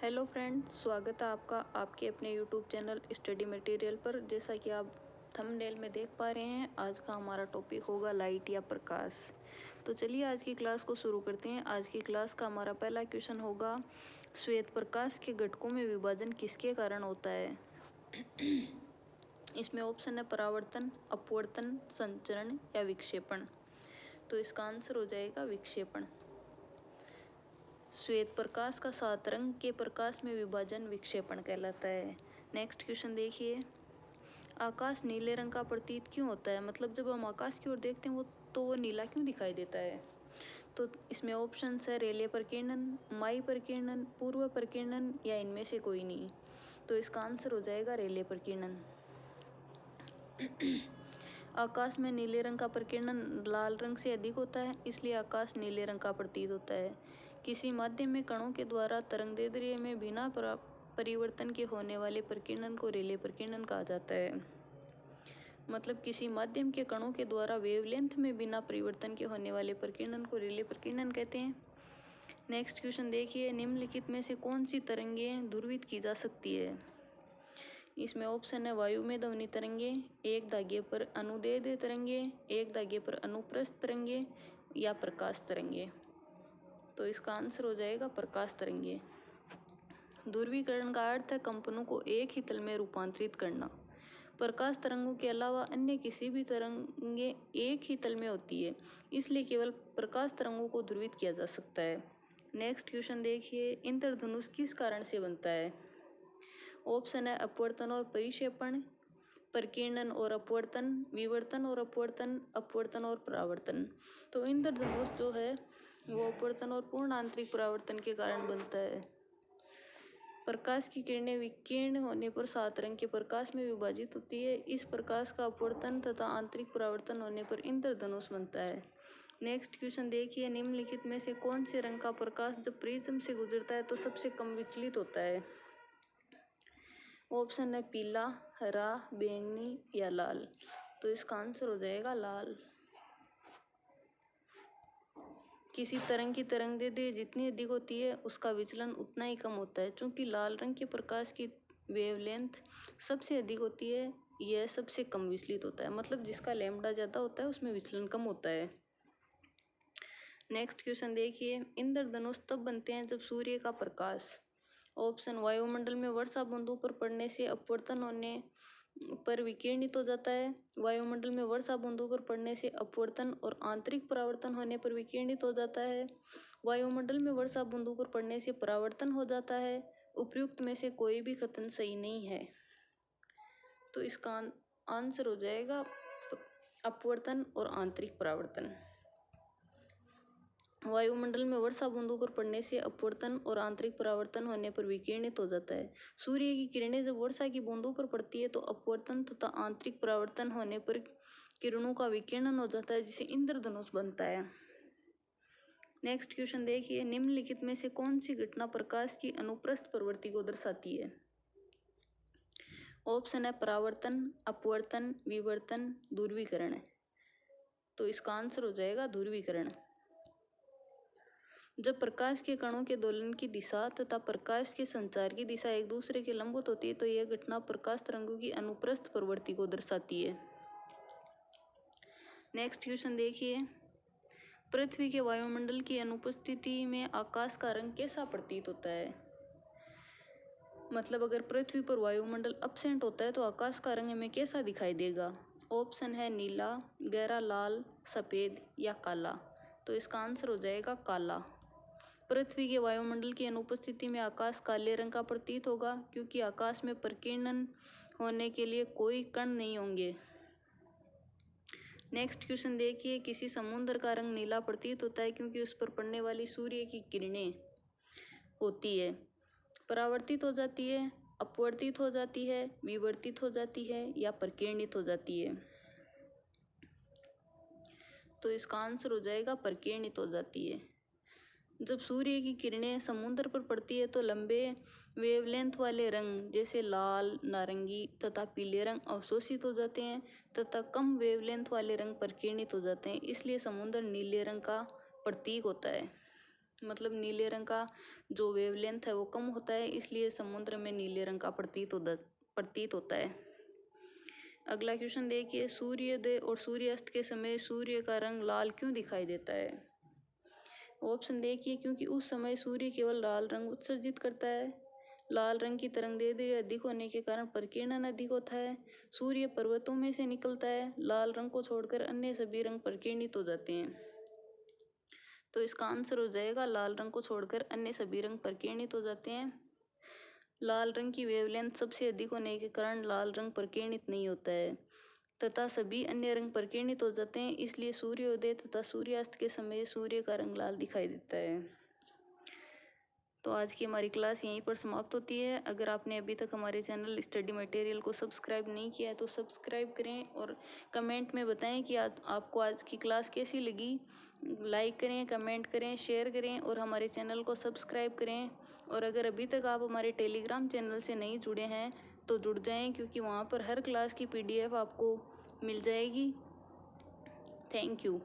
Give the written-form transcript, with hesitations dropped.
Hello friend, स्वागत है आपका आपके अपने यूट्यूब चैनल स्टडी मटेरियल पर। जैसा कि आप थंबनेल में देख पा रहे हैं, आज का हमारा टॉपिक होगा लाइट या प्रकाश। तो चलिए आज की क्लास को शुरू करते हैं। आज की क्लास का हमारा पहला क्वेश्चन होगा, श्वेत प्रकाश के घटकों में विभाजन किसके कारण होता है। इसमें ऑप्शन है परावर्तन, अपवर्तन, संचरण या विक्षेपण। तो इसका आंसर हो जाएगा विक्षेपण। श्वेत प्रकाश का 7 रंग के प्रकाश में विभाजन विक्षेपण कहलाता है। नेक्स्ट क्वेश्चन देखिए, आकाश नीले रंग का प्रतीत क्यों होता है। मतलब जब हम आकाश की ओर देखते हैं वो नीला क्यों दिखाई देता है। तो इसमें ऑप्शन है रेले प्रकीर्णन, माई प्रकीर्णन, पूर्व प्रकीर्णन या इनमें से कोई नहीं। तो इसका आंसर हो जाएगा रेले प्रकीर्णन। आकाश में नीले रंग का प्रकीर्णन लाल रंग से अधिक होता है, इसलिए आकाश नीले रंग का प्रतीत होता है। किसी माध्यम में कणों के द्वारा तरंगदैर्ध्य में बिना परिवर्तन के होने वाले प्रकीर्णन को रेले प्रकीर्णन कहा जाता है। मतलब किसी माध्यम के कणों के द्वारा वेवलेंथ में बिना परिवर्तन के होने वाले प्रकीर्णन को रेले प्रकीर्णन कहते हैं। नेक्स्ट क्वेश्चन देखिए, निम्नलिखित में से कौन सी तरंगें ध्रुवित की जा सकती है। इसमें ऑप्शन है वायु में ध्वनि तरंगे, एक धागे पर अनुदैर्ध्य तरंगे, एक धागे पर अनुप्रस्थ तरंगे या प्रकाश तरंगे। तो इसका आंसर हो जाएगा प्रकाश तरंगे। ध्रुवीकरण का अर्थ है कंपनों को एक ही तल में रूपांतरित करना। प्रकाश तरंगों के अलावा अन्य किसी भी तरंगे एक ही तल में होती है, इसलिए केवल प्रकाश तरंगों को ध्रुवित किया जा सकता है। नेक्स्ट क्वेश्चन देखिए, इंद्रधनुष किस कारण से बनता है। ऑप्शन है अपवर्तन और परिक्षेपण, प्रकीर्णन और अपवर्तन, विवर्तन और अपवर्तन, अपवर्तन और परावर्तन। तो इंद्रधनुष जो है वो अपवर्तन और पूर्ण आंतरिक परावर्तन के कारण बनता है। प्रकाश की किरणें विकीर्ण होने पर 7 रंग के प्रकाश में विभाजित होती है। इस प्रकाश का अपवर्तन तथा आंतरिक परावर्तन होने पर इंद्रधनुष बनता है। नेक्स्ट क्वेश्चन देखिए, निम्नलिखित में से कौन से रंग का प्रकाश जब प्रिज्म से गुजरता है तो सबसे कम विचलित होता है। ऑप्शन है पीला, हरा, बैंगनी या लाल। तो इसका आंसर हो जाएगा लाल। किसी तरंग की तरंगदैर्ध्य जितनी अधिक होती है उसका विचलन उतना ही कम होता है। चूंकि लाल रंग के प्रकाश की वेवलेंथ सबसे अधिक होती है, यह सबसे कम विचलित होता है। मतलब जिसका लैम्बडा ज़्यादा होता है उसमें विचलन कम होता है। नेक्स्ट क्वेश्चन देखिए, इंद्रधनुष तब बनते हैं जब सूर्य का प्रकाश, ऑप्शन वायुमंडल में वर्षा बूंदों पर पड़ने से अपवर्तन होने पर विकिरणित हो जाता है, वायुमंडल में वर्षा बूंदों पर पड़ने से अपवर्तन और आंतरिक परावर्तन होने पर विकिरणित हो जाता है, वायुमंडल में वर्षा बूंदों पर पड़ने से परावर्तन हो जाता है। उपयुक्त में से कोई भी कथन सही नहीं है। तो इसका आंसर हो जाएगा अपवर्तन और आंतरिक परावर्तन। वायुमंडल में वर्षा बूंदों पर पड़ने से अपवर्तन और आंतरिक परावर्तन होने पर विकिरणित हो जाता है। सूर्य की किरणें जब वर्षा की बूंदों पर पड़ती है तो अपवर्तन तथा आंतरिक परावर्तन होने पर किरणों का विकिरण हो जाता है, जिसे इंद्रधनुष बनता है। नेक्स्ट क्वेश्चन देखिए, निम्नलिखित में से कौन सी घटना प्रकाश की अनुप्रस्थ प्रवृत्ति को दर्शाती है। ऑप्शन है परावर्तन, अपवर्तन, विवर्तन, ध्रुवीकरण। तो इसका आंसर हो जाएगा ध्रुवीकरण। जब प्रकाश के कणों के दोलन की दिशा तथा प्रकाश के संचार की दिशा एक दूसरे के लंबवत होती है तो यह घटना प्रकाश तरंगों की अनुप्रस्थ प्रवृत्ति को दर्शाती है। नेक्स्ट क्वेश्चन देखिए, पृथ्वी के वायुमंडल की अनुपस्थिति में आकाश का रंग कैसा प्रतीत होता है। मतलब अगर पृथ्वी पर वायुमंडल अपसेंट होता है तो आकाश का रंग हमें कैसा दिखाई देगा। ऑप्शन है नीला, गहरा लाल, सफ़ेद या काला। तो इसका आंसर हो जाएगा काला। पृथ्वी के वायुमंडल की अनुपस्थिति में आकाश काले रंग का प्रतीत होगा, क्योंकि आकाश में प्रकीर्णन होने के लिए कोई कण नहीं होंगे। नेक्स्ट क्वेश्चन देखिए, किसी समुद्र का रंग नीला प्रतीत होता है क्योंकि उस पर पड़ने वाली सूर्य की किरणें होती है, परावर्तित हो जाती है, अपवर्तित हो जाती है, विवर्तित हो जाती है या प्रकीर्णित हो जाती है। तो इसका आंसर हो जाएगा प्रकीर्णित हो जाती है। जब सूर्य की किरणें समुद्र पर पड़ती है तो लंबे वेवलेंथ वाले रंग जैसे लाल, नारंगी तथा पीले रंग अवशोषित हो जाते हैं तथा कम वेवलेंथ वाले रंग प्रकीर्णित हो जाते हैं, इसलिए समुद्र नीले रंग का प्रतीक होता है। मतलब नीले रंग का जो वेवलेंथ है वो कम होता है, इसलिए समुद्र में नीले रंग का प्रतीत होता है। अगला क्वेश्चन देखिए, सूर्योदय और सूर्यास्त के समय सूर्य का रंग लाल क्यों दिखाई देता है? ऑप्शन देखिए, क्योंकि उस समय सूर्य केवल लाल रंग उत्सर्जित करता है। लाल रंग की तरंगदैर्ध्य अधिक होने के कारण प्रकीर्णन अधिक होता है। सूर्य पर्वतों में से निकलता है। लाल रंग को छोड़कर अन्य सभी रंग प्रकीर्णित हो जाते हैं। तो इसका आंसर हो जाएगा लाल रंग को छोड़कर अन्य सभी रंग प्रकीर्णित हो जाते हैं। लाल रंग की वेवलेंथ सबसे अधिक होने के कारण लाल रंग प्रकीर्णित नहीं होता है तथा सभी अन्य रंग प्रकीर्णित हो जाते हैं, इसलिए सूर्योदय तथा सूर्यास्त के समय सूर्य का रंग लाल दिखाई देता है। तो आज की हमारी क्लास यहीं पर समाप्त होती है। अगर आपने अभी तक हमारे चैनल स्टडी मटेरियल को सब्सक्राइब नहीं किया है तो सब्सक्राइब करें और कमेंट में बताएं कि आपको आज की क्लास कैसी लगी। लाइक करें, कमेंट करें, शेयर करें और हमारे चैनल को सब्सक्राइब करें। और अगर अभी तक आप हमारे टेलीग्राम चैनल से नहीं जुड़े हैं तो जुड़ जाएं, क्योंकि वहाँ पर हर क्लास की PDF आपको मिल जाएगी। Thank you.